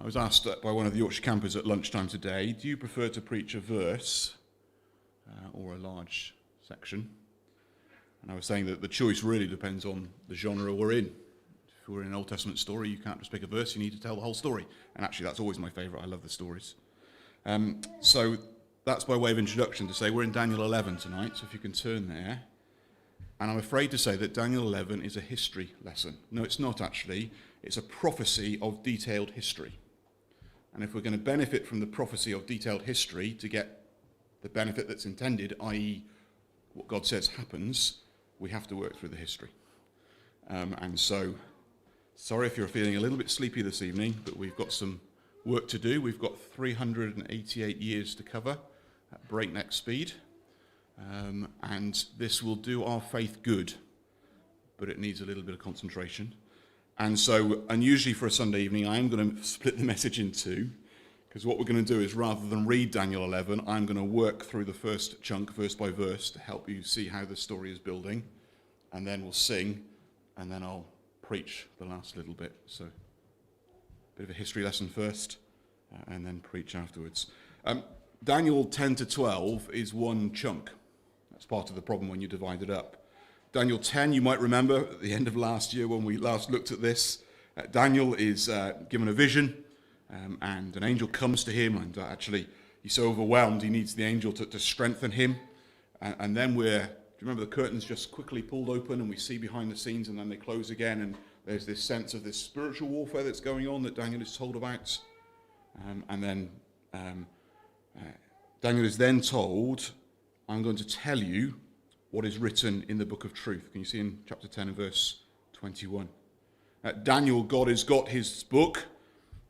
was asked by one of the Yorkshire campers at lunchtime today, do you prefer to preach a verse or a large section? And I was saying that the choice really depends on the genre we're in. If we're in an Old Testament story, you can't just pick a verse, you need to tell the whole story. And actually, that's always my favourite. I love the stories. So that's by way of introduction to say we're in Daniel 11 tonight, so if you can turn there. And I'm afraid to say that Daniel 11 is a history lesson. No, it's not actually. It's a prophecy of detailed history. And if we're going to benefit from the prophecy of detailed history to get the benefit that's intended, i.e. what God says happens, we have to work through the history. And so, sorry if you're feeling a little bit sleepy this evening, but we've got some work to do. We've got 388 years to cover at breakneck speed. And this will do our faith good, but it needs a little bit of concentration. And so, unusually for a Sunday evening, I am going to split the message in two, because what we're going to do is, rather than read Daniel 11, I'm going to work through the first chunk, verse by verse, to help you see how the story is building, and then we'll sing, and then I'll preach the last little bit. So, a bit of a history lesson first, and then preach afterwards. Daniel 10 to 12 is one chunk. That's part of the problem when you divide it up. Daniel 10, you might remember, at the end of last year when we last looked at this, Daniel is given a vision, and an angel comes to him, and actually he's so overwhelmed he needs the angel to strengthen him. And then do you remember the curtains just quickly pulled open and we see behind the scenes and then they close again, and there's this sense of this spiritual warfare that's going on that Daniel is told about. And then Daniel is then told, I'm going to tell you what is written in the book of truth. Can you see in chapter 10 and verse 21? Daniel, God has got his book,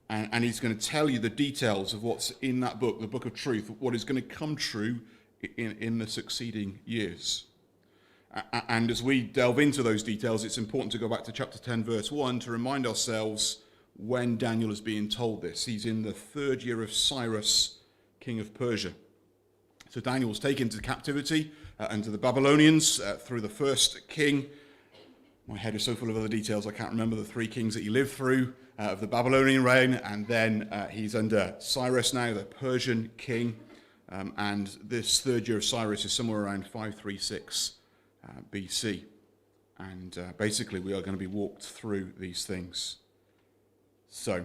and he's going to tell you the details of what's in that book, the book of truth, what is going to come true in the succeeding years. And as we delve into those details, it's important to go back to chapter 10, verse 1, to remind ourselves when Daniel is being told this. He's in the 3rd year of Cyrus, king of Persia. So Daniel was taken into captivity under the Babylonians through the first king. My head is so full of other details, I can't remember the 3 kings that he lived through of the Babylonian reign. And then he's under Cyrus now, the Persian king. And this 3rd year of Cyrus is somewhere around 536 BC. And basically we are going to be walked through these things. So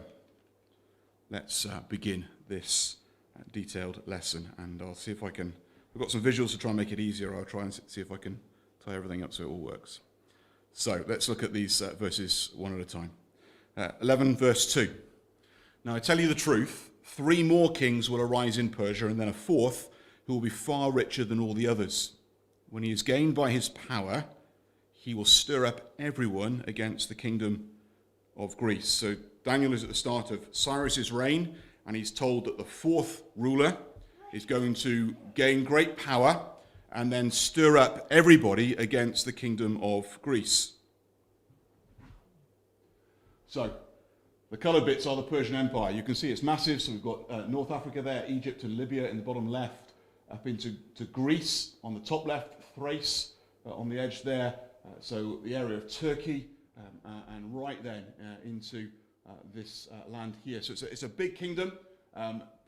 let's begin this detailed lesson, and I'll see if I can. We've got some visuals to try and make it easier. I'll try and see if I can tie everything up so it all works. So let's look at these verses one at a time. 11 verse 2. Now I tell you the truth, 3 more kings will arise in Persia, and then a 4th who will be far richer than all the others. When he is gained by his power, he will stir up everyone against the kingdom of Greece. So Daniel is at the start of Cyrus's reign, and he's told that the 4th ruler is going to gain great power and then stir up everybody against the kingdom of Greece. So, the coloured bits are the Persian Empire. You can see it's massive. So we've got North Africa there, Egypt and Libya in the bottom left, up into Greece on the top left, Thrace on the edge there. So the area of Turkey, and right then into this land here. So it's a big kingdom.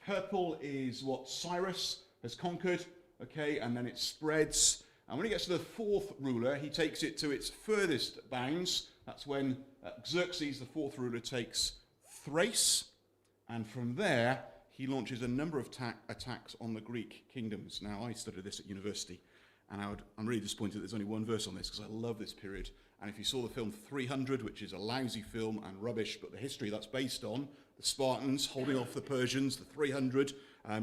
Purple is what Cyrus has conquered, okay, and then it spreads. And when he gets to the 4th ruler, he takes it to its furthest bounds. That's when Xerxes, the 4th ruler, takes Thrace, and from there he launches a number of attacks on the Greek kingdoms. Now, I studied this at university, and I'm really disappointed there's only one verse on this, because I love this period. And if you saw the film 300, which is a lousy film and rubbish, but the history that's based on, the Spartans holding off the Persians, the 300,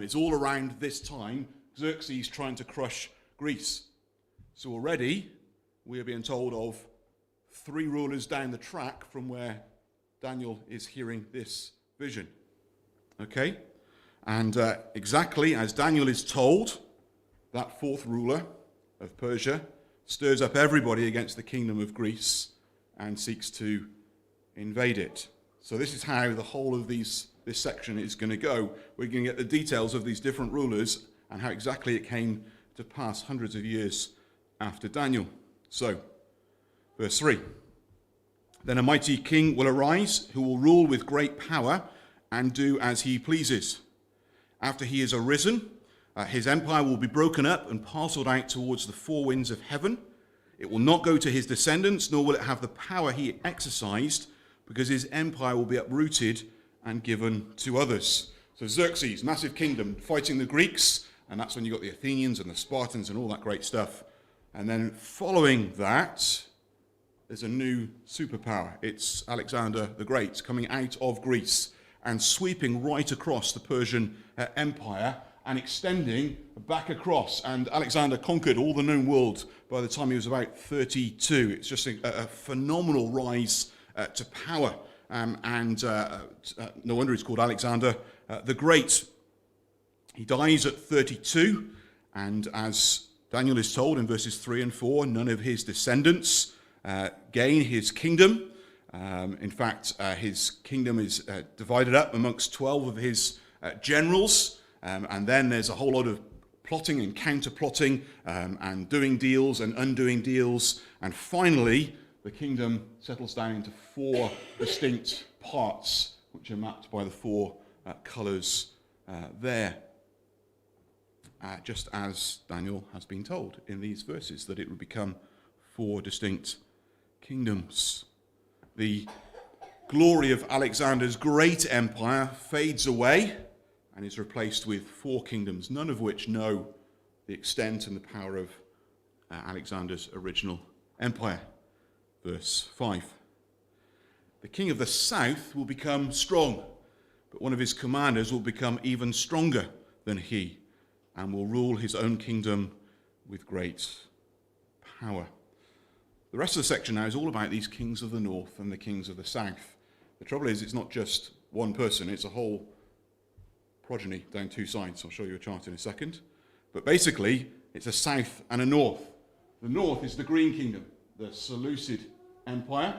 it's all around this time, Xerxes trying to crush Greece. So already, we are being told of 3 rulers down the track from where Daniel is hearing this vision. Okay? And exactly as Daniel is told, that 4th ruler of Persia stirs up everybody against the kingdom of Greece and seeks to invade it. So this is how the whole of this section is going to go. We're going to get the details of these different rulers and how exactly it came to pass hundreds of years after Daniel. So, verse 3. Then a mighty king will arise who will rule with great power, and do as he pleases. After he is arisen, his empire will be broken up and parceled out towards the four winds of heaven. It will not go to his descendants, nor will it have the power he exercised, because his empire will be uprooted and given to others. So Xerxes, massive kingdom, fighting the Greeks, and that's when you got the Athenians and the Spartans and all that great stuff. And then following that, there's a new superpower. It's Alexander the Great coming out of Greece and sweeping right across the Persian Empire and extending back across. And Alexander conquered all the known world by the time he was about 32. It's just a phenomenal rise to power. No wonder he's called Alexander the Great. He dies at 32, and as Daniel is told in verses 3 and 4, none of his descendants gain his kingdom. In fact, his kingdom is divided up amongst 12 of his generals, and then there's a whole lot of plotting and counter-plotting and doing deals and undoing deals, and finally the kingdom settles down into 4 distinct parts, which are mapped by the 4 colours there. Just as Daniel has been told in these verses, that it would become 4 distinct kingdoms. The glory of Alexander's great empire fades away and is replaced with 4 kingdoms, none of which know the extent and the power of Alexander's original empire. Verse 5. The king of the south will become strong, but one of his commanders will become even stronger than he, and will rule his own kingdom with great power. The rest of the section now is all about these kings of the north and the kings of the south. The trouble is, it's not just one person, it's a whole progeny down 2 sides. I'll show you a chart in a second. But basically, it's a south and a north. The north is the green kingdom, the Seleucid Empire,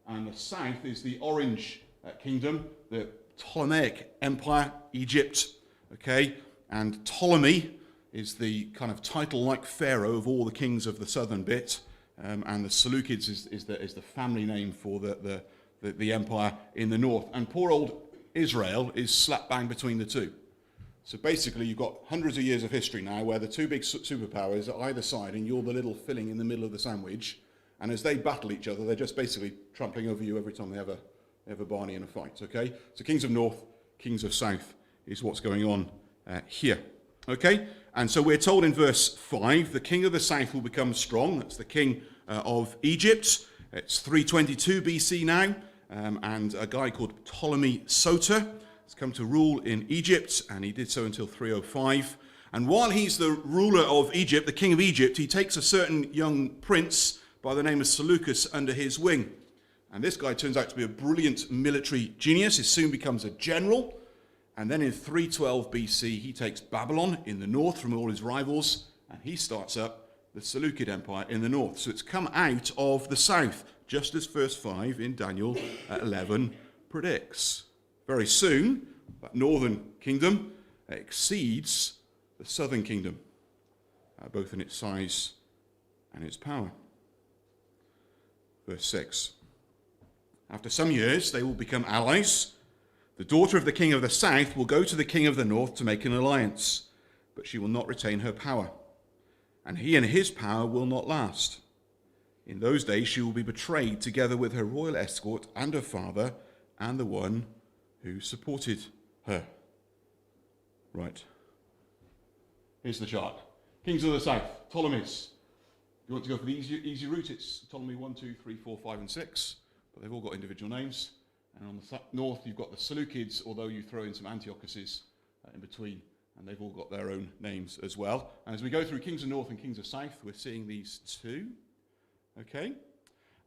and the south is the orange kingdom, the Ptolemaic Empire, Egypt. Okay? And Ptolemy is the kind of title-like pharaoh of all the kings of the southern bit, and the Seleucids is the family name for the empire in the north. And poor old Israel is slap bang between the two. So basically, you've got hundreds of years of history now where the 2 big superpowers are either side, and you're the little filling in the middle of the sandwich. And as they battle each other, they're just basically trampling over you every time they have a Barney in a fight. Okay, so kings of north, kings of south is what's going on here. Okay, and so we're told in verse 5, the king of the south will become strong. That's the king of Egypt. It's 322 BC now, and a guy called Ptolemy Soter has come to rule in Egypt, and he did so until 305. And while he's the ruler of Egypt, the king of Egypt, he takes a certain young prince by the name of Seleucus under his wing. And this guy turns out to be a brilliant military genius. He soon becomes a general. And then in 312 BC, he takes Babylon in the north from all his rivals, and he starts up the Seleucid Empire in the north. So it's come out of the south, just as verse 5 in Daniel 11 predicts. Very soon, that northern kingdom exceeds the southern kingdom, both in its size and its power. Verse 6. After some years, they will become allies. The daughter of the king of the south will go to the king of the north to make an alliance, but she will not retain her power, and he and his power will not last. In those days she will be betrayed together with her royal escort and her father and the one who supported her. Right. Here's the chart. Kings of the south, Ptolemies. If you want to go for the easy route, it's Ptolemy 1, 2, 3, 4, 5, and 6, but they've all got individual names. And on the north, you've got the Seleucids, although you throw in some Antiochuses in between, and they've all got their own names as well. And as we go through Kings of North and Kings of South, we're seeing these 2. Okay?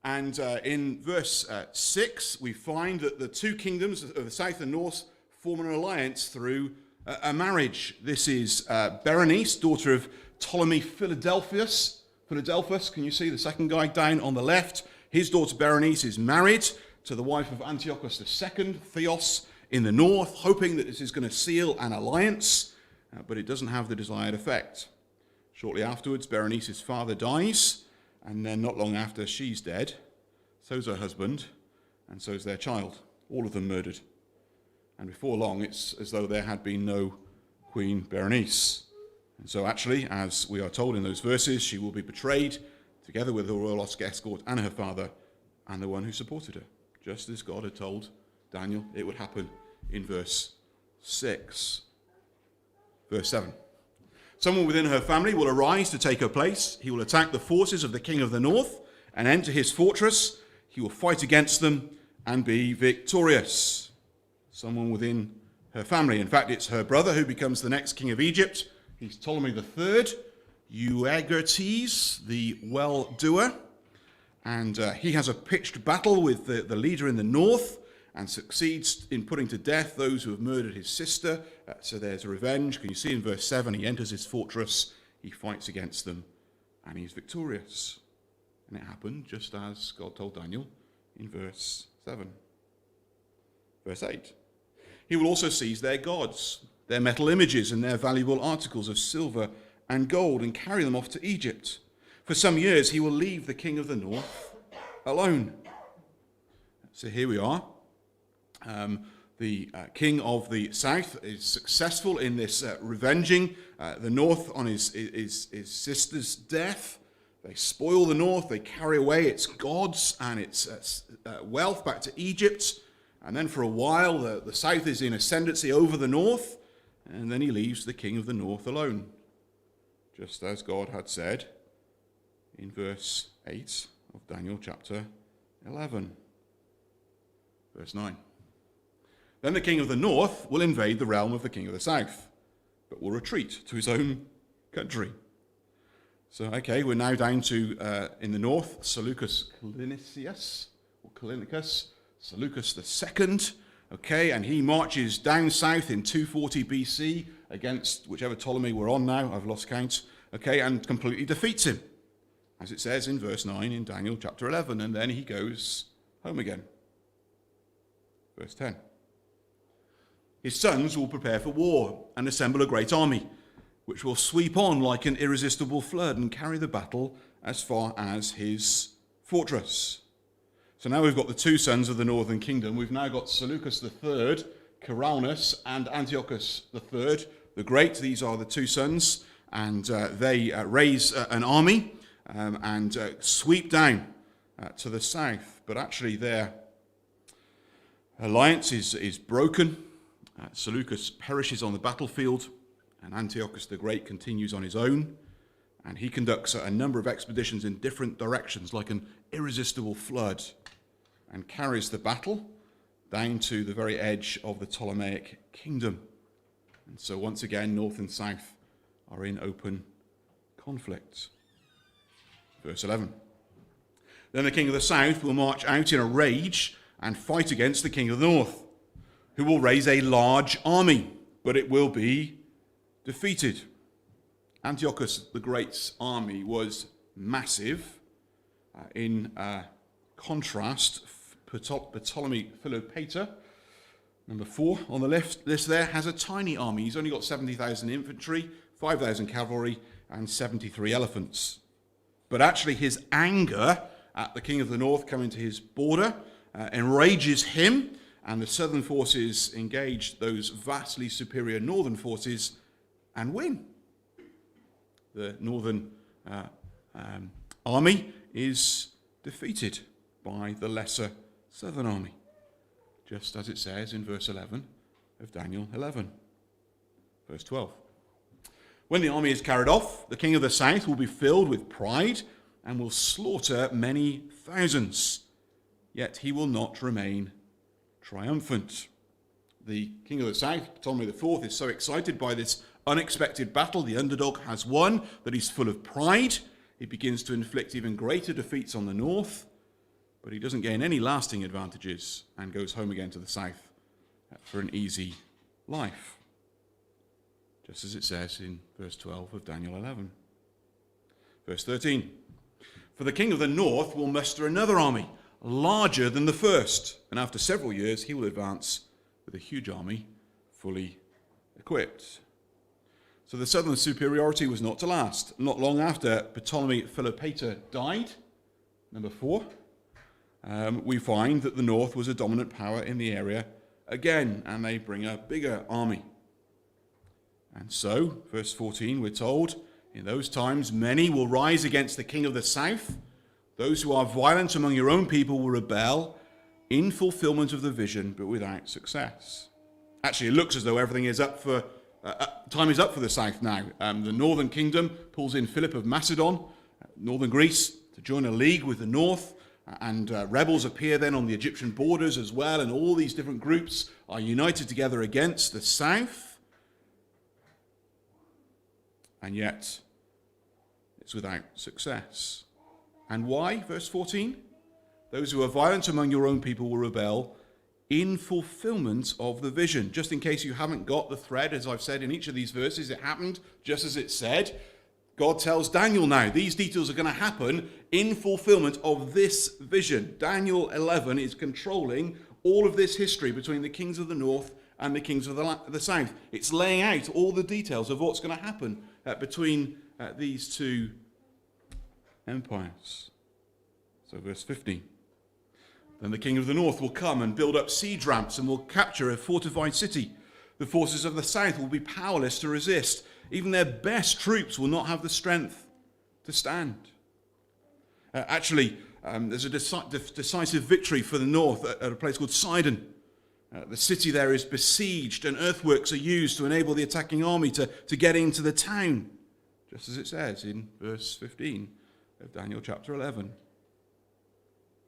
And in verse 6, we find that the 2 kingdoms of the south and north form an alliance through a marriage. This is Berenice, daughter of Ptolemy Philadelphus. Can you see the second guy down on the left? His daughter Berenice is married to the wife of Antiochus II, Theos, in the north, hoping that this is going to seal an alliance, but it doesn't have the desired effect. Shortly afterwards, Berenice's father dies, and then not long after she's dead, so's her husband, and so's their child, all of them murdered. And before long, it's as though there had been no Queen Berenice. And so actually, as we are told in those verses, she will be betrayed together with the royal escort and her father and the one who supported her, just as God had told Daniel it would happen in verse 6. Verse 7. Someone within her family will arise to take her place. He will attack the forces of the king of the north and enter his fortress. He will fight against them and be victorious. Someone within her family. In fact, it's her brother who becomes the next king of Egypt. He's Ptolemy III, Euergetes, the well-doer. And he has a pitched battle with the leader in the north and succeeds in putting to death those who have murdered his sister. So there's revenge. Can you see in verse 7, he enters his fortress, he fights against them, and he's victorious. And it happened just as God told Daniel in verse 7. Verse 8. He will also seize their gods, their metal images and their valuable articles of silver and gold, and carry them off to Egypt. For some years he will leave the king of the north alone. So here we are. The king of the south is successful in this revenging the north on his sister's death. They spoil the north, they carry away its gods and its wealth back to Egypt. And then for a while, the south is in ascendancy over the north, and then he leaves the king of the north alone, just as God had said in verse 8 of Daniel chapter 11. Verse 9. Then the king of the north will invade the realm of the king of the south, but will retreat to his own country. So, okay, we're now down to, in the north, Seleucus Callinicus, Seleucus II, okay, and he marches down south in 240 BC against whichever Ptolemy we're on now, I've lost count, okay, and completely defeats him, as it says in verse 9 in Daniel chapter 11, and then he goes home again. Verse 10. His sons will prepare for war and assemble a great army, which will sweep on like an irresistible flood and carry the battle as far as his fortress. So now we've got the two sons of the northern kingdom. We've now got Seleucus III, Caraunas, and Antiochus III, the Great. These are the two sons, and they raise an army and sweep down to the south. But actually their alliance is broken. Seleucus perishes on the battlefield, and Antiochus the Great continues on his own, and he conducts a number of expeditions in different directions like an irresistible flood, and carries the battle down to the very edge of the Ptolemaic kingdom. And so once again, north and south are in open conflict. Verse 11. Then the king of the south will march out in a rage and fight against the king of the north, who will raise a large army, but it will be defeated. Antiochus the Great's army was massive. In contrast, Ptolemy Philopator, number 4 on the list there, has a tiny army. He's only got 70,000 infantry, 5,000 cavalry, and 73 elephants. But actually his anger at the king of the north coming to his border enrages him, and the southern forces engage those vastly superior northern forces and win. The northern army is defeated by the lesser southern army, just as it says in verse 11 of Daniel 11. Verse 12. When the army is carried off, the king of the south will be filled with pride and will slaughter many thousands, yet he will not remain triumphant. The king of the south, Ptolemy IV, is so excited by this unexpected battle the underdog has won that he's full of pride. He begins to inflict even greater defeats on the north, but he doesn't gain any lasting advantages and goes home again to the south for an easy life, just as it says in verse 12 of Daniel 11. Verse 13. For the king of the north will muster another army, larger than the first, and after several years he will advance with a huge army fully equipped. So the southern superiority was not to last. Not long after Ptolemy Philopator died, number 4, we find that the north was a dominant power in the area again, and they bring a bigger army. And so, verse 14, we're told, in those times many will rise against the king of the south. Those who are violent among your own people will rebel in fulfillment of the vision, but without success. Actually, it looks as though everything is up for, time is up for the south now. The northern kingdom pulls in Philip of Macedon, northern Greece, to join a league with the north. And rebels appear then on the Egyptian borders as well, and all these different groups are united together against the south. And yet, it's without success. And why? Verse 14, those who are violent among your own people will rebel in fulfillment of the vision. Just in case you haven't got the thread, as I've said in each of these verses, it happened just as it said. God tells Daniel now, these details are going to happen in fulfillment of this vision. Daniel 11 is controlling all of this history between the kings of the north and the kings of the south. It's laying out all the details of what's going to happen between these two empires. So verse 15. Then the king of the north will come and build up siege ramps and will capture a fortified city. The forces of the south will be powerless to resist. Even their best troops will not have the strength to stand. There's a decisive victory for the north at a place called Sidon. The city there is besieged, and earthworks are used to enable the attacking army to get into the town, just as it says in verse 15 of Daniel chapter 11.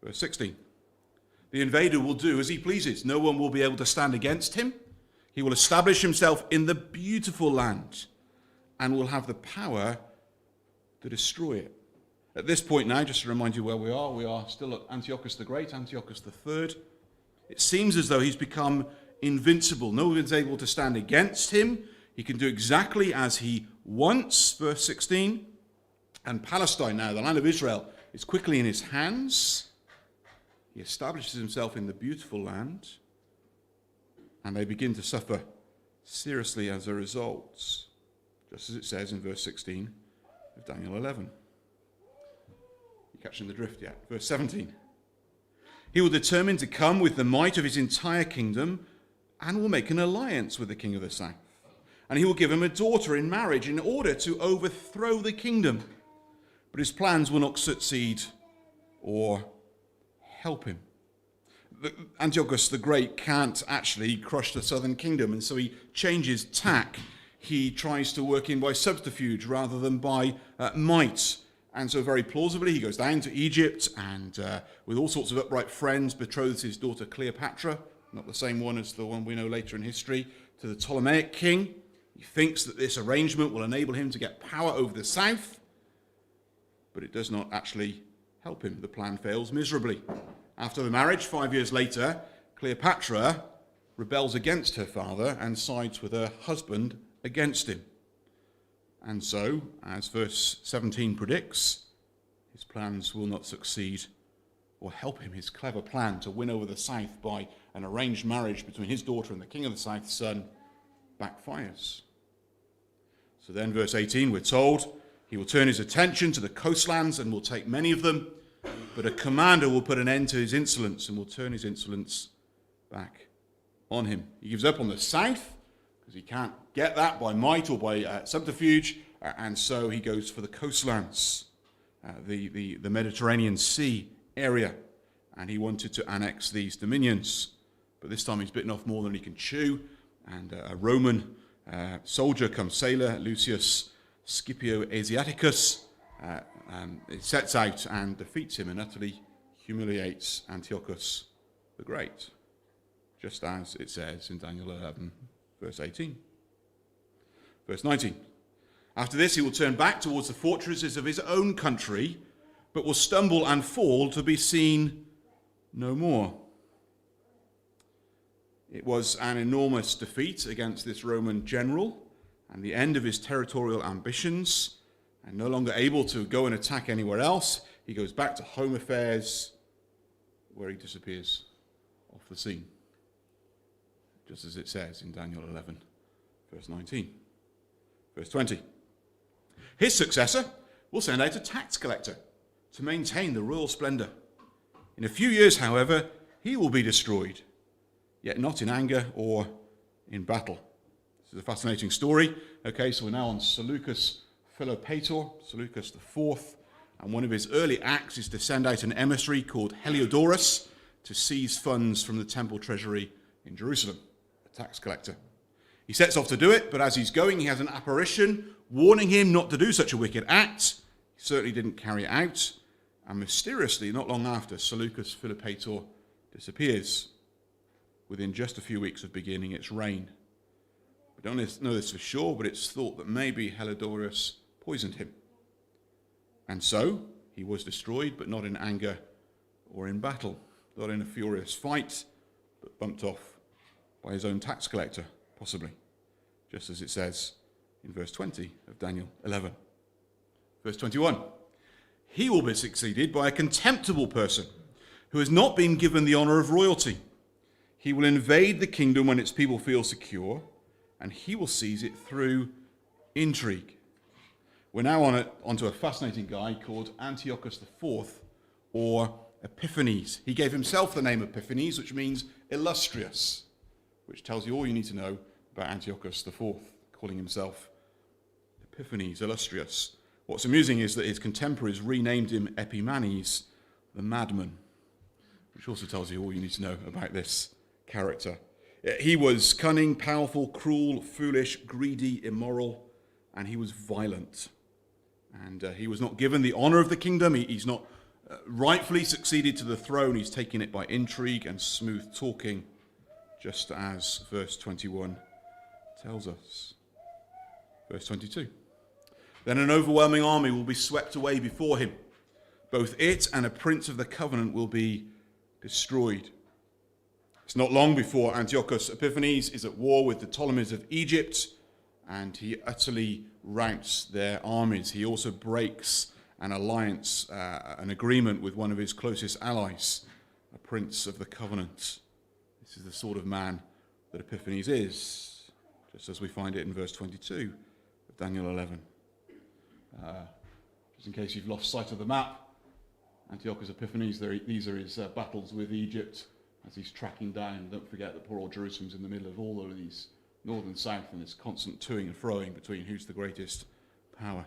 Verse 16. The invader will do as he pleases. No one will be able to stand against him. He will establish himself in the beautiful land and will have the power to destroy it. At this point now, just to remind you where we are still at Antiochus the Great, Antiochus the Third. It seems as though he's become invincible. No one's able to stand against him. He can do exactly as he wants, verse 16. And Palestine now, the land of Israel, is quickly in his hands. He establishes himself in the beautiful land, and they begin to suffer seriously as a result, just as it says in verse 16 of Daniel 11. You catching the drift yet? Verse 17. He will determine to come with the might of his entire kingdom and will make an alliance with the king of the south. And he will give him a daughter in marriage in order to overthrow the kingdom. But his plans will not succeed or help him. Antiochus the Great can't actually crush the southern kingdom, and so he changes tack. He tries to work in by subterfuge rather than by might. And so very plausibly, he goes down to Egypt and with all sorts of upright friends, betroths his daughter Cleopatra, not the same one as the one we know later in history, to the Ptolemaic king. He thinks that this arrangement will enable him to get power over the south, but it does not actually help him. The plan fails miserably. After the marriage, 5 years later, Cleopatra rebels against her father and sides with her husband against him. And so, as verse 17 predicts, his plans will not succeed or help him. His clever plan to win over the south by an arranged marriage between his daughter and the king of the south's son backfires. So then, verse 18, we're told, he will turn his attention to the coastlands and will take many of them, but a commander will put an end to his insolence and will turn his insolence back on him. He gives up on the south because he can't get that by might or by subterfuge, and so he goes for the coastlands, the Mediterranean Sea area, and he wanted to annex these dominions. But this time he's bitten off more than he can chew, and a Roman soldier come sailor, Lucius Scipio Asiaticus, sets out and defeats him and utterly humiliates Antiochus the Great, just as it says in Daniel 11, verse 18. Verse 19. After this, he will turn back towards the fortresses of his own country, but will stumble and fall to be seen no more. It was an enormous defeat against this Roman general and the end of his territorial ambitions. And no longer able to go and attack anywhere else, he goes back to home affairs, where he disappears off the scene, just as it says in Daniel 11, verse 19. Verse 20. His successor will send out a tax collector to maintain the royal splendor. In a few years, however, he will be destroyed, yet not in anger or in battle. This is a fascinating story. Okay, so we're now on Seleucus Philopator, Seleucus IV, and one of his early acts is to send out an emissary called Heliodorus to seize funds from the temple treasury in Jerusalem, a tax collector. He sets off to do it, but as he's going, he has an apparition warning him not to do such a wicked act. He certainly didn't carry it out, and mysteriously, not long after, Seleucus Philopator disappears within just a few weeks of beginning its reign. We don't know this for sure, but it's thought that maybe Heliodorus poisoned him. And so, he was destroyed, but not in anger or in battle, not in a furious fight, but bumped off by his own tax collector, possibly, just as it says in verse 20 of Daniel 11. Verse 21, he will be succeeded by a contemptible person who has not been given the honor of royalty. He will invade the kingdom when its people feel secure, and he will seize it through intrigue. We're now onto a fascinating guy called Antiochus IV, or Epiphanes. He gave himself the name Epiphanes, which means illustrious, which tells you all you need to know about Antiochus IV, calling himself Epiphanes, illustrious. What's amusing is that his contemporaries renamed him Epimanes, the madman, which also tells you all you need to know about this character. He was cunning, powerful, cruel, foolish, greedy, immoral, and he was violent. And he was not given the honor of the kingdom. He's not rightfully succeeded to the throne. He's taken it by intrigue and smooth talking, just as verse 21 tells us. Verse 22. Then an overwhelming army will be swept away before him. Both it and a prince of the covenant will be destroyed. It's not long before Antiochus Epiphanes is at war with the Ptolemies of Egypt, and he utterly routs their armies. He also breaks an alliance, an agreement with one of his closest allies, a prince of the covenant. This is the sort of man that Epiphanes is, just as we find it in verse 22 of Daniel 11. Just in case you've lost sight of the map, Antiochus Epiphanes, these are his battles with Egypt as he's tracking down. Don't forget that poor old Jerusalem's in the middle of all of these north and south, and this constant toing and froing between who's the greatest power.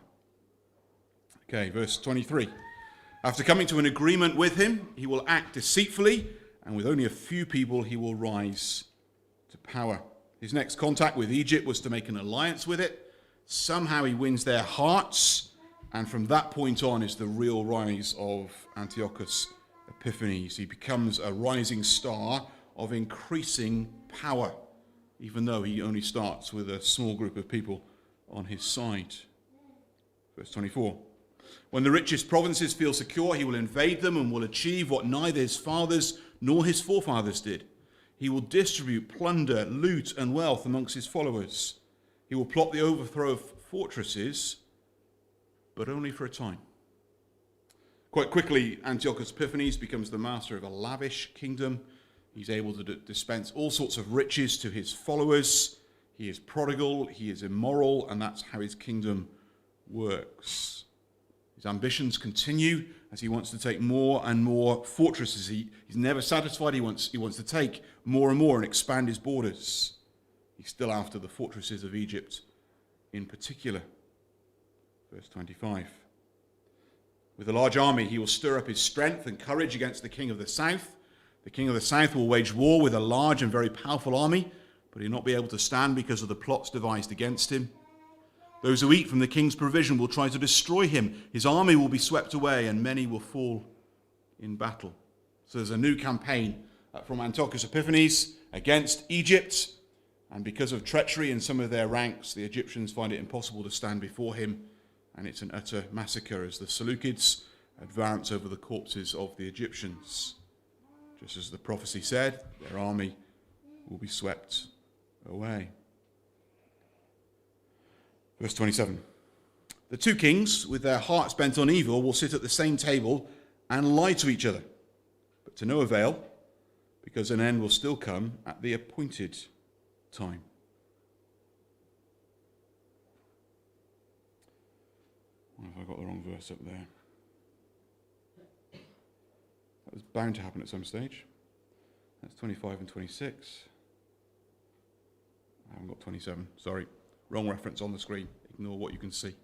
Okay, verse 23. After coming to an agreement with him, he will act deceitfully, and with only a few people he will rise to power. His next contact with Egypt was to make an alliance with it. Somehow he wins their hearts, and from that point on is the real rise of Antiochus Epiphanes. He becomes a rising star of increasing power, even though he only starts with a small group of people on his side. Verse 24. When the richest provinces feel secure, he will invade them and will achieve what neither his fathers nor his forefathers did. He will distribute plunder, loot, and wealth amongst his followers. He will plot the overthrow of fortresses, but only for a time. Quite quickly, Antiochus Epiphanes becomes the master of a lavish kingdom. He's able to dispense all sorts of riches to his followers. He is prodigal, he is immoral, and that's how his kingdom works. His ambitions continue as he wants to take more and more fortresses. He's never satisfied. He wants to take more and more and expand his borders. He's still after the fortresses of Egypt in particular. Verse 25. With a large army, he will stir up his strength and courage against the king of the south. The king of the south will wage war with a large and very powerful army, but he'll not be able to stand because of the plots devised against him. Those who eat from the king's provision will try to destroy him. His army will be swept away, and many will fall in battle. So there's a new campaign from Antiochus Epiphanes against Egypt, and because of treachery in some of their ranks, the Egyptians find it impossible to stand before him, and it's an utter massacre as the Seleucids advance over the corpses of the Egyptians. Just as the prophecy said, their army will be swept away. Verse 27. The two kings, with their hearts bent on evil, will sit at the same table and lie to each other, but to no avail, because an end will still come at the appointed time. What if I got the wrong verse up there? That was bound to happen at some stage. That's 25 and 26. I haven't got 27, sorry. Wrong reference on the screen. Ignore what you can see.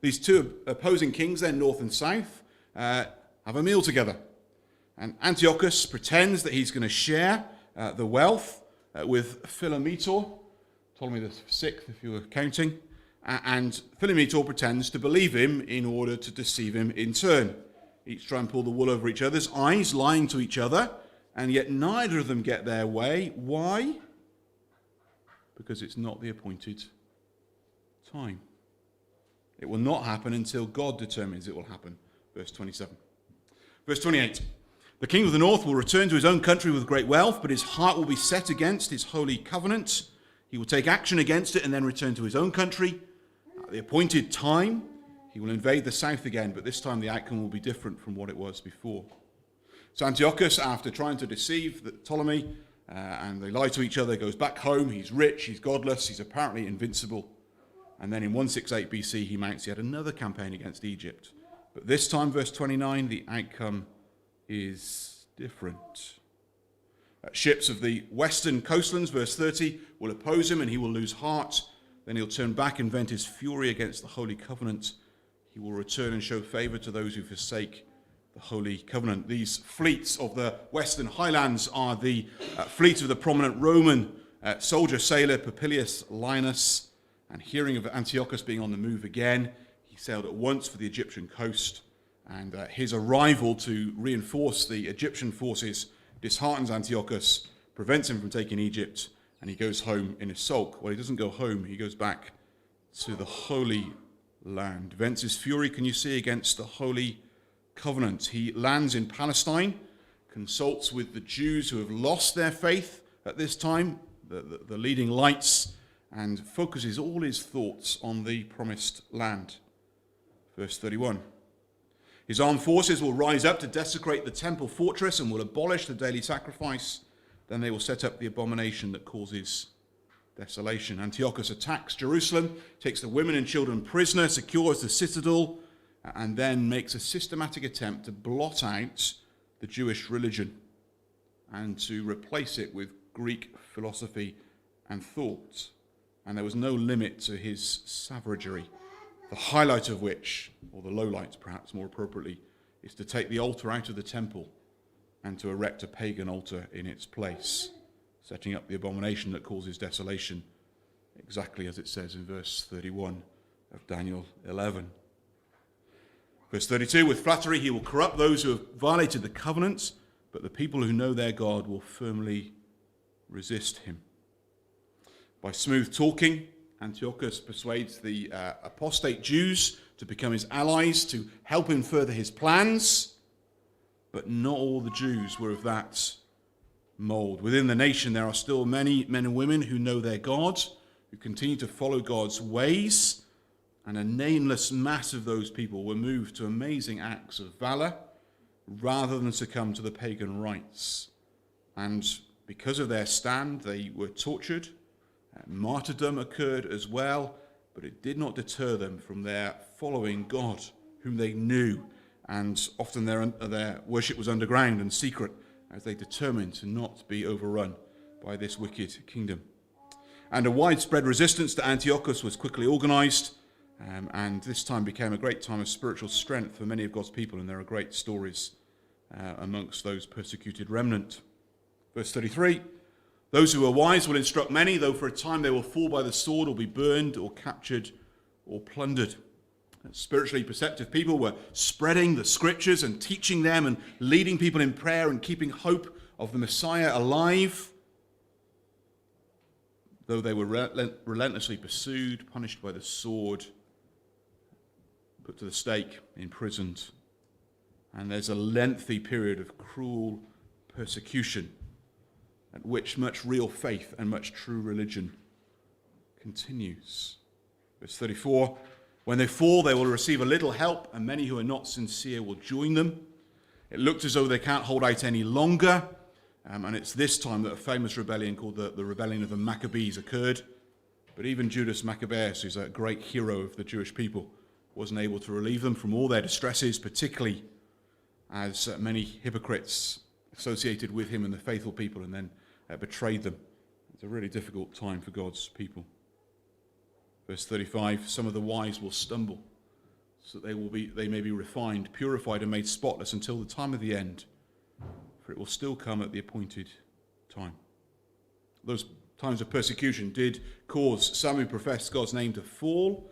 These two opposing kings then, north and south, have a meal together. And Antiochus pretends that he's going to share the wealth with Philometor, Ptolemy the sixth if you were counting, and Philometor pretends to believe him in order to deceive him in turn. Each try and pull the wool over each other's eyes, lying to each other, and yet neither of them get their way. Why? Because it's not the appointed time. It will not happen until God determines it will happen. Verse 27. Verse 28. The king of the north will return to his own country with great wealth, but his heart will be set against his holy covenant. He will take action against it and then return to his own country. At the appointed time, he will invade the south again, but this time the outcome will be different from what it was before. So Antiochus, after trying to deceive Ptolemy, and they lie to each other, goes back home. He's rich, he's godless, he's apparently invincible. And then in 168 BC, he mounts yet another campaign against Egypt. But this time, verse 29, the outcome is different. Ships of the western coastlands, verse 30, will oppose him and he will lose heart. Then he'll turn back and vent his fury against the Holy Covenant. He will return and show favor to those who forsake the Holy Covenant. These fleets of the western highlands are the fleet of the prominent Roman soldier sailor Popilius Linus. And hearing of Antiochus being on the move again, he sailed at once for the Egyptian coast. And his arrival to reinforce the Egyptian forces disheartens Antiochus, prevents him from taking Egypt, and he goes home in a sulk. Well, he doesn't go home, he goes back to the Holy Land. Vents his fury, can you see, against the Holy Covenant. He lands in Palestine, consults with the Jews who have lost their faith at this time, the leading lights, and focuses all his thoughts on the promised land. Verse 31. His armed forces will rise up to desecrate the temple fortress and will abolish the daily sacrifice. Then they will set up the abomination that causes desolation. Antiochus attacks Jerusalem, takes the women and children prisoner, secures the citadel, and then makes a systematic attempt to blot out the Jewish religion and to replace it with Greek philosophy and thought. And there was no limit to his savagery, the highlight of which, or the lowlight perhaps more appropriately, is to take the altar out of the temple and to erect a pagan altar in its place, setting up the abomination that causes desolation, exactly as it says in verse 31 of Daniel 11. Verse 32, with flattery he will corrupt those who have violated the covenant, but the people who know their God will firmly resist him. By smooth talking, Antiochus persuades the apostate Jews to become his allies, to help him further his plans. But not all the Jews were of that mold. Within the nation, there are still many men and women who know their God, who continue to follow God's ways. And a nameless mass of those people were moved to amazing acts of valor rather than succumb to the pagan rites. And because of their stand, they were tortured. Martyrdom occurred as well, but it did not deter them from their following God, whom they knew, and often their worship was underground and secret, as they determined to not be overrun by this wicked kingdom. And a widespread resistance to Antiochus was quickly organized, and this time became a great time of spiritual strength for many of God's people, and there are great stories amongst those persecuted remnant. Verse 33, those who are wise will instruct many, though for a time they will fall by the sword or be burned or captured or plundered. Spiritually perceptive people were spreading the scriptures and teaching them and leading people in prayer and keeping hope of the Messiah alive. Though they were relentlessly pursued, punished by the sword, put to the stake, imprisoned. And there's a lengthy period of cruel persecution at which much real faith and much true religion continues. Verse 34, when they fall, they will receive a little help, and many who are not sincere will join them. It looked as though they can't hold out any longer, and it's this time that a famous rebellion called the Rebellion of the Maccabees occurred. But even Judas Maccabeus, who's a great hero of the Jewish people, wasn't able to relieve them from all their distresses, particularly as many hypocrites associated with him and the faithful people, and then betrayed them. It's a really difficult time for God's people. Verse 35, some of the wise will stumble, so that they may be refined, purified, and made spotless until the time of the end, for it will still come at the appointed time. Those times of persecution did cause some who professed God's name to fall,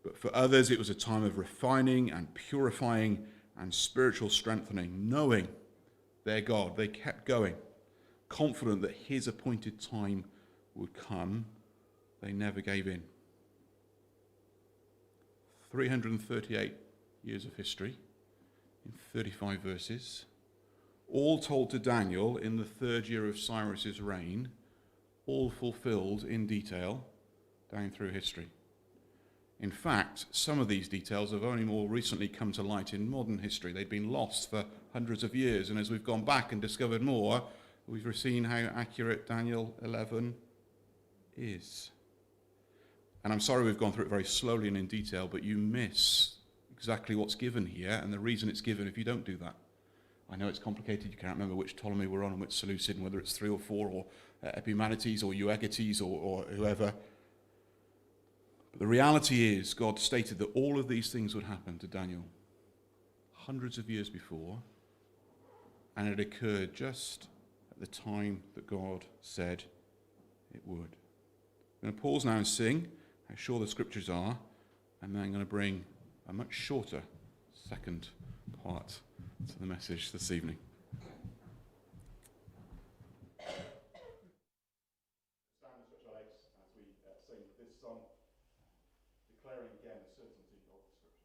but for others it was a time of refining and purifying and spiritual strengthening, knowing their God. They kept going, confident that his appointed time would come. They never gave in. 338 years of history in 35 verses, all told to Daniel in the third year of Cyrus's reign, all fulfilled in detail down through history. In fact, some of these details have only more recently come to light in modern history. They've been lost for hundreds of years, and as we've gone back and discovered more, we've seen how accurate Daniel 11 is. And I'm sorry we've gone through it very slowly and in detail, but you miss exactly what's given here and the reason it's given if you don't do that. I know it's complicated. You can't remember which Ptolemy we're on and which Seleucid, and whether it's 3 or 4 or Epimenides or Euergetes or whoever. But the reality is God stated that all of these things would happen to Daniel hundreds of years before, and it occurred just at the time that God said it would. I'm going to pause now and sing how sure the scriptures are, and then I'm going to bring a much shorter second part to the message this evening. Stand and stretch our legs as we sing this song, declaring again the certainty of the scriptures.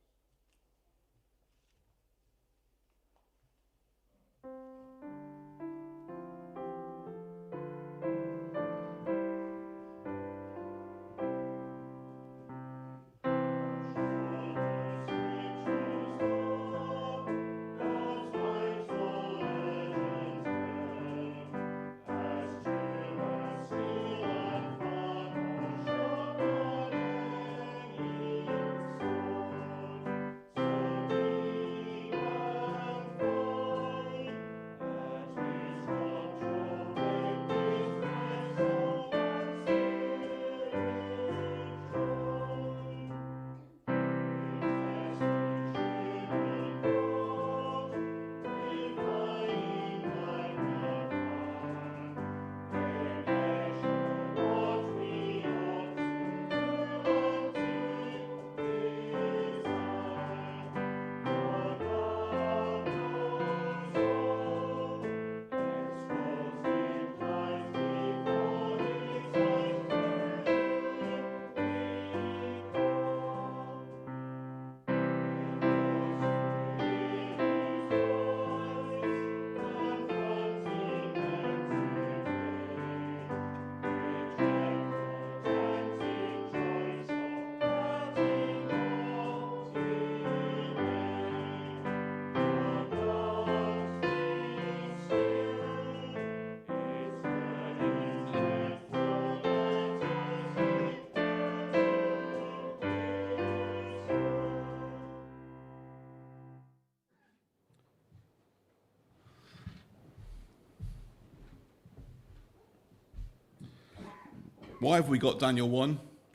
Why have we got Daniel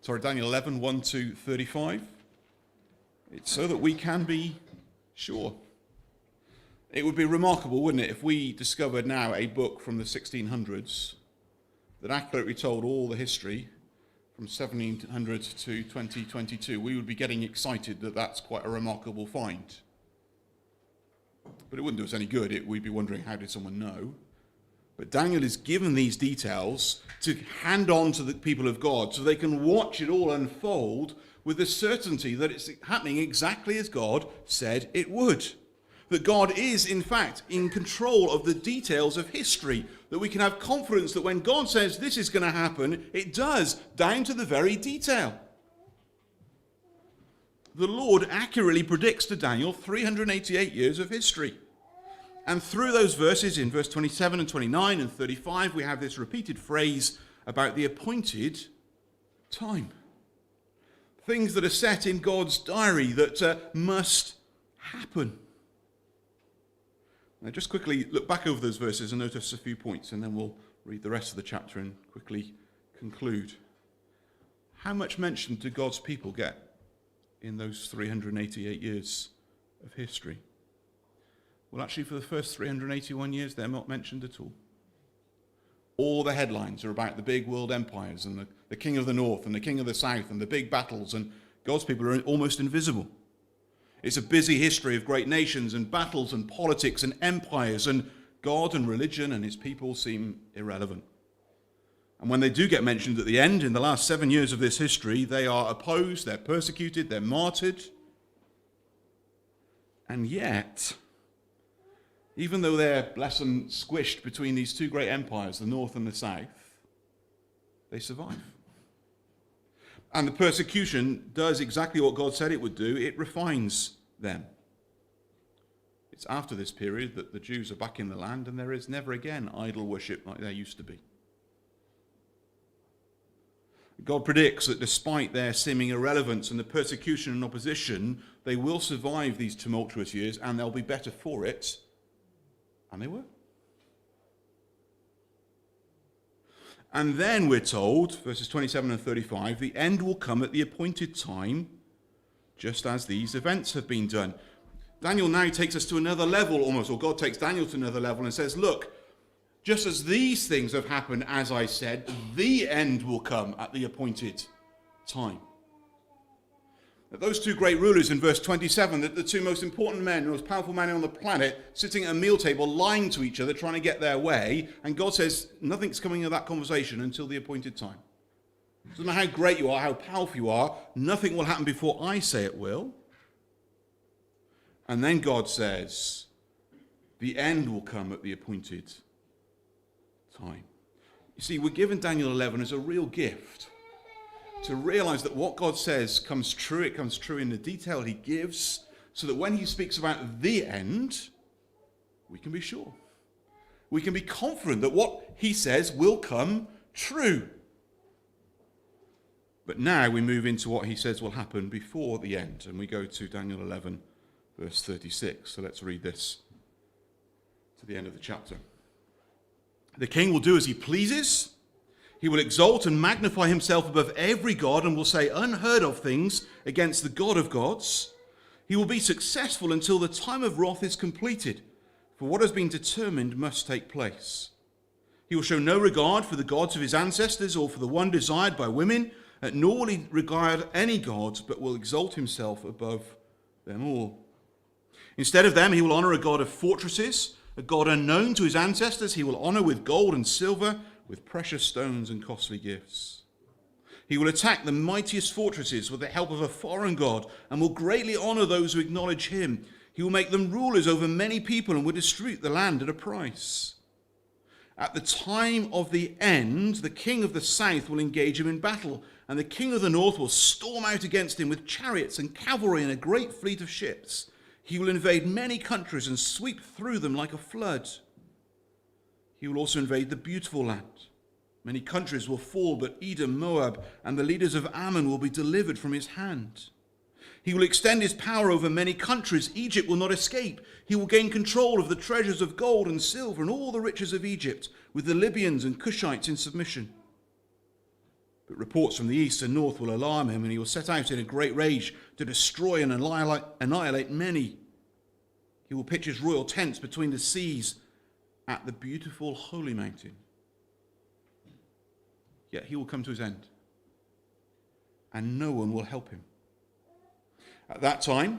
11, 1 to 35? It's so that we can be sure. It would be remarkable, wouldn't it, if we discovered now a book from the 1600s that accurately told all the history from 1700 to 2022. We would be getting excited that that's quite a remarkable find. But it wouldn't do us any good. We'd be wondering, how did someone know? But Daniel is given these details to hand on to the people of God so they can watch it all unfold with the certainty that it's happening exactly as God said it would. That God is, in fact, in control of the details of history. That we can have confidence that when God says this is going to happen, it does, down to the very detail. The Lord accurately predicts to Daniel 388 years of history. And through those verses, in verse 27 and 29 and 35, we have this repeated phrase about the appointed time. Things that are set in God's diary that must happen. Now just quickly look back over those verses and notice a few points, and then we'll read the rest of the chapter and quickly conclude. How much mention do God's people get in those 388 years of history? Well, actually, for the first 381 years, they're not mentioned at all. All the headlines are about the big world empires and the king of the north and the king of the south and the big battles, and God's people are almost invisible. It's a busy history of great nations and battles and politics and empires, and God and religion and his people seem irrelevant. And when they do get mentioned at the end, in the last 7 years of this history, they are opposed, they're persecuted, they're martyred. And yet, even though they're less than squished between these two great empires, the north and the south, they survive. And the persecution does exactly what God said it would do. It refines them. It's after this period that the Jews are back in the land, and there is never again idol worship like there used to be. God predicts that despite their seeming irrelevance and the persecution and opposition, they will survive these tumultuous years, and they'll be better for it. And they were. And then we're told, verses 27 and 35, the end will come at the appointed time, just as these events have been done. Daniel now takes us to another level almost, or God takes Daniel to another level and says, look, just as these things have happened, as I said, the end will come at the appointed time. Those two great rulers in verse 27, the two most important men, the most powerful men on the planet, sitting at a meal table, lying to each other, trying to get their way, and God says nothing's coming of that conversation until the appointed time. It doesn't matter how great you are, how powerful you are, nothing will happen before I say it will. And then God says, the end will come at the appointed time. You see, we're given Daniel 11 as a real gift to realize that what God says comes true. It comes true in the detail he gives, so that when he speaks about the end, we can be sure. We can be confident that what he says will come true. But now we move into what he says will happen before the end, and we go to Daniel 11, verse 36. So let's read this to the end of the chapter. The king will do as he pleases. He will exalt and magnify himself above every god and will say unheard of things against the God of gods. He will be successful until the time of wrath is completed, for what has been determined must take place. He will show no regard for the gods of his ancestors or for the one desired by women, nor will he regard any gods, but will exalt himself above them all. Instead of them, he will honor a god of fortresses, a god unknown to his ancestors. He will honor with gold and silver, with precious stones and costly gifts. He will attack the mightiest fortresses with the help of a foreign god, and will greatly honor those who acknowledge him. He will make them rulers over many people and will distribute the land at a price. At the time of the end, the king of the south will engage him in battle, and the king of the north will storm out against him with chariots and cavalry and a great fleet of ships. He will invade many countries and sweep through them like a flood. He will also invade the beautiful land. Many countries will fall, but Edom, Moab, and the leaders of Ammon will be delivered from his hand. He will extend his power over many countries. Egypt will not escape. He will gain control of the treasures of gold and silver and all the riches of Egypt, with the Libyans and Cushites in submission. But reports from the east and north will alarm him, and he will set out in a great rage to destroy and annihilate many. He will pitch his royal tents between the seas at the beautiful holy mountain. Yet he will come to his end, and no one will help him. At that time,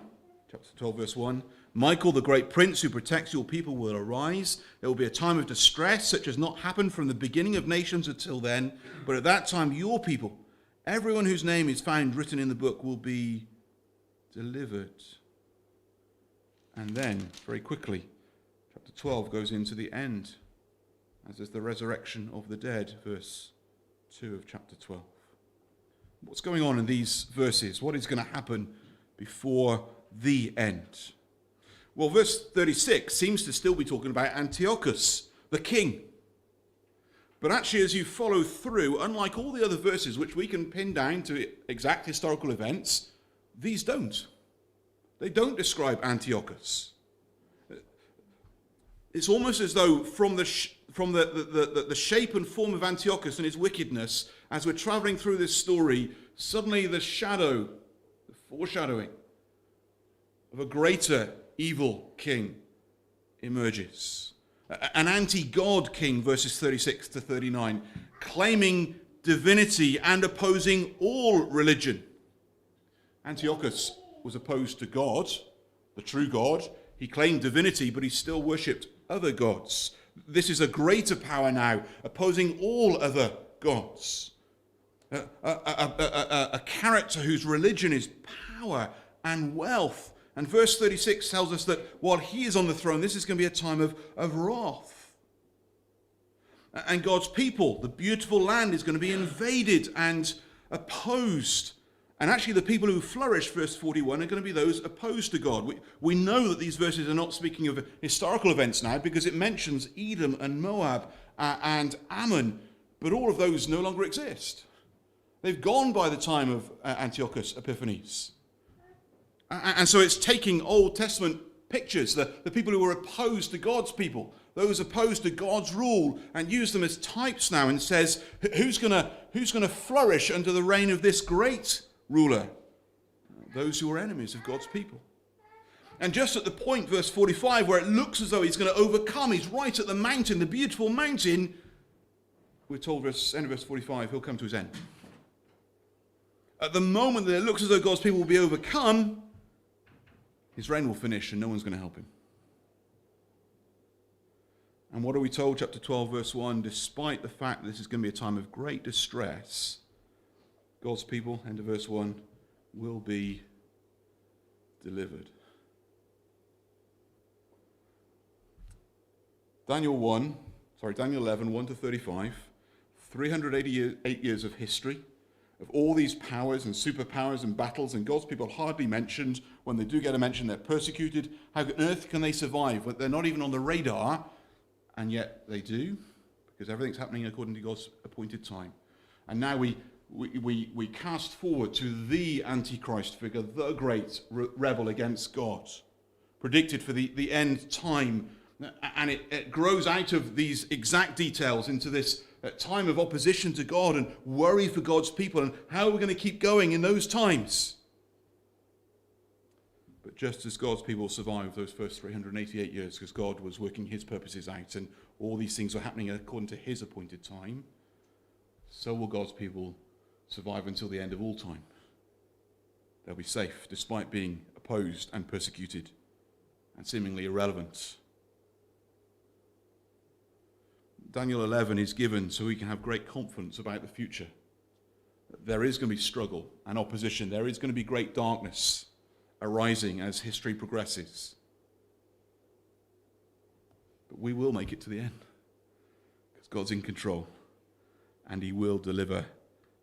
chapter 12, verse 1, Michael, the great prince who protects your people, will arise. There will be a time of distress such as not happened from the beginning of nations until then. But at that time, your people, everyone whose name is found written in the book, will be delivered. And then, very quickly, chapter 12 goes into the end, as is the resurrection of the dead, verse 2 of chapter 12. What's going on in these verses? What is going to happen before the end? Well, verse 36 seems to still be talking about Antiochus, the king. But actually, as you follow through, unlike all the other verses which we can pin down to exact historical events, these don't. They don't describe Antiochus. It's almost as though from the shape and form of Antiochus and his wickedness, as we're traveling through this story, suddenly the shadow, the foreshadowing of a greater evil king emerges. An anti-God king, verses 36 to 39, claiming divinity and opposing all religion. Antiochus was opposed to God, the true God. He claimed divinity, but he still worshipped other gods. This is a greater power now, opposing all other gods. A character whose religion is power and wealth. And verse 36 tells us that while he is on the throne, this is going to be a time of wrath. And God's people, the beautiful land, is going to be invaded and opposed. And actually the people who flourish, verse 41, are going to be those opposed to God. We know that these verses are not speaking of historical events now, because it mentions Edom and Moab and Ammon, but all of those no longer exist. They've gone by the time of Antiochus Epiphanes. And so it's taking Old Testament pictures, the people who were opposed to God's people, those opposed to God's rule, and use them as types now, and says, who's going to flourish under the reign of this great ruler? Those who are enemies of God's people. And just at the point, verse 45, where it looks as though he's going to overcome, he's right at the mountain, the beautiful mountain, we're told, end of verse 45, he'll come to his end. At the moment that it looks as though God's people will be overcome, his reign will finish and no one's going to help him. And what are we told? Chapter 12, verse 1, despite the fact that this is going to be a time of great distress, God's people, end of verse 1, will be delivered. Daniel 11, 1 to 35, 388 years of history, of all these powers and superpowers and battles, and God's people hardly mentioned. When they do get a mention, they're persecuted. How on earth can they survive? They're not even on the radar, and yet they do, because everything's happening according to God's appointed time. And now we cast forward to the Antichrist figure, the great rebel against God, predicted for the end time. And it grows out of these exact details into this time of opposition to God and worry for God's people, and how are we going to keep going in those times? But just as God's people survived those first 388 years, because God was working his purposes out and all these things were happening according to his appointed time, so will God's people survive until the end of all time. They'll be safe despite being opposed and persecuted and seemingly irrelevant. Daniel 11 is given so we can have great confidence about the future. There is going to be struggle and opposition. There is going to be great darkness arising as history progresses. But we will make it to the end, because God's in control and he will deliver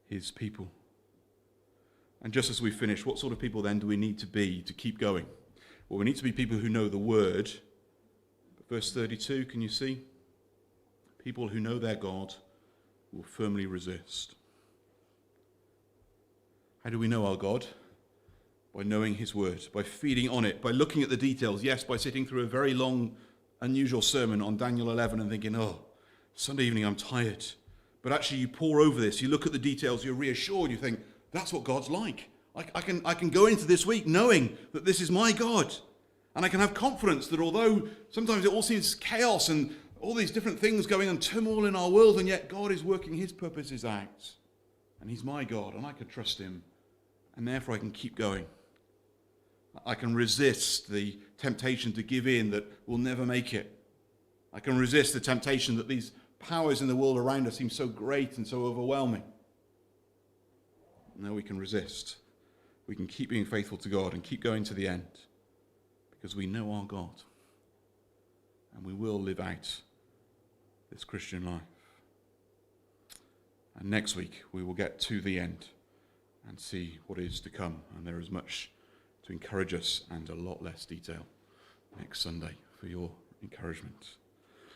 his people. And just as we finish, what sort of people then do we need to be to keep going? Well, we need to be people who know the word. Verse 32, can you see? People who know their God will firmly resist. How do we know our God? By knowing his word, by feeding on it, by looking at the details. Yes, by sitting through a very long, unusual sermon on Daniel 11 and thinking, oh, Sunday evening I'm tired. But actually you pore over this, you look at the details, you're reassured, you think, that's what God's like. I can go into this week knowing that this is my God. And I can have confidence that although sometimes it all seems chaos and all these different things going on, turmoil in our world, and yet God is working his purposes out. And he's my God, and I can trust him. And therefore I can keep going. I can resist the temptation to give in that we'll never make it. I can resist the temptation that these powers in the world around us seem so great and so overwhelming. No, we can resist. We can keep being faithful to God and keep going to the end, because we know our God. And we will live out this Christian life. And next week we will get to the end and see what is to come. And there is much to encourage us and a lot less detail next Sunday for your encouragement.